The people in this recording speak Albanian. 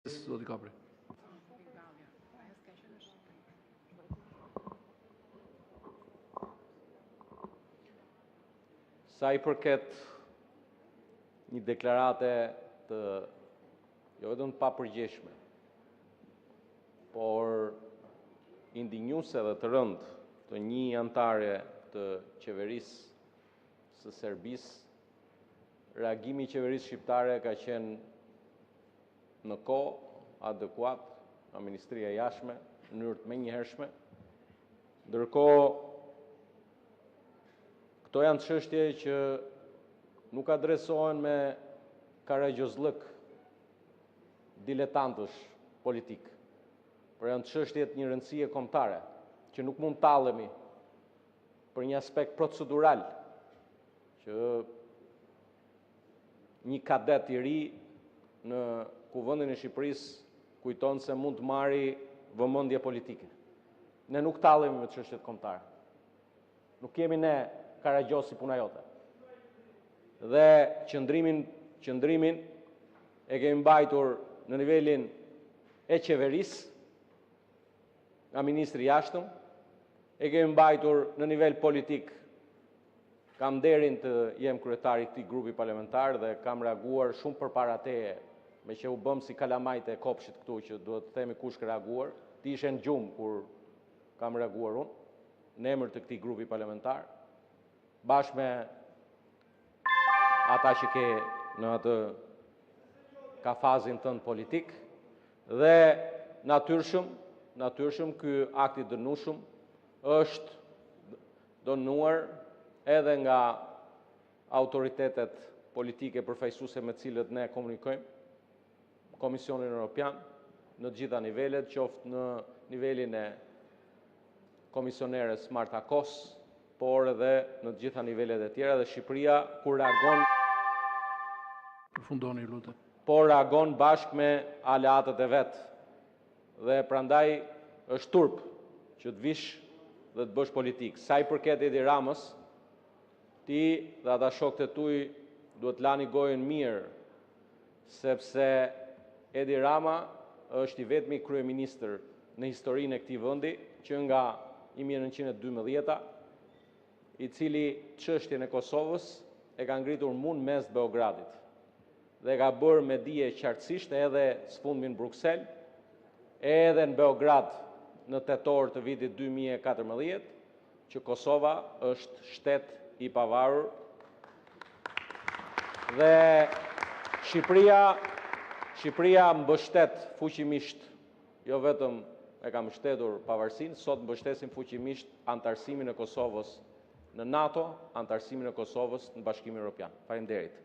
Zoti Kapri. Sa I përket një deklarate të jo vetëm të papërgjeshme, por indinjuese dhe të rëndë të një anëtare të qeverisë së Serbisë, reagimi I qeverisë shqiptare ka qenë në kohë, adekuat nga Ministria e Jashtme, në mënyrë të menjëhershme. Ndërkohë, këto janë çështje që nuk adresohen me karagjozllëk diletantësh politik, por janë çështje të një rëndësie kombëtare, që nuk mund tallemi për një aspekt procedural, që një kadet I ri në Kuvendin e Shqipërisë kujton se mund të marrë vëmendje politike. Ne nuk tallemi me çështjet kombëtare. Nuk kemi ne karagjos si puna jote. Dhe qëndrimin e kemi mbajtur në nivelin e qeverisë, nga Ministri I Jashtëm, e kemi mbajtur në nivel politik. Kam nderin të jem kryetari I këtij grupi parlamentar dhe kam reaguar shumë përpara teje, me që u bëm si kalamajt e kopshit këtu që duhet të themi kush ka reaguar, ti ishe në gjumë kur kam reaguar unë, në emër të këtij grupi parlamentar, bashkë me ata që ke në atë kafazin tënd politik, dhe natyrshëm ky akt I dënueshëm është dënuar edhe nga autoritetet politike përfaqësuese me të cilët ne komunikojmë, Komisionin Evropian, në të gjitha nivelet, qoftë në nivelin e komisioneres Marta Kos, por edhe në të gjitha nivelet e tjera, dhe Shqipëria kur reagon Përfundoni, lutem. Por reagon bashkë me aleatët e vet. Dhe prandaj është turp që të vish dhe të bësh politikë. Sa I përket Edi Ramës, ti dhe ata shokët e tuaj duhet lani gojën mirë, sepse Edi Rama është I vetmi kryeministër në historinë e këtij vendi që nga 1912, I cili çështjen e Kosovës e ka ngritur mes Beogradit dhe ka bërë me dije qartësisht edhe sfundmi në Bruksel, edhe në Beograd në tetor të vitit 2014, që Kosova është shtet I pavarur dhe Shqipëria mbështet fuqimisht, jo vetëm e ka mbështetur pavarësinë, sot mbështesim fuqimisht antarësimin e Kosovës në NATO, antarësimin e Kosovës në Bashkimin Evropian. Faleminderit.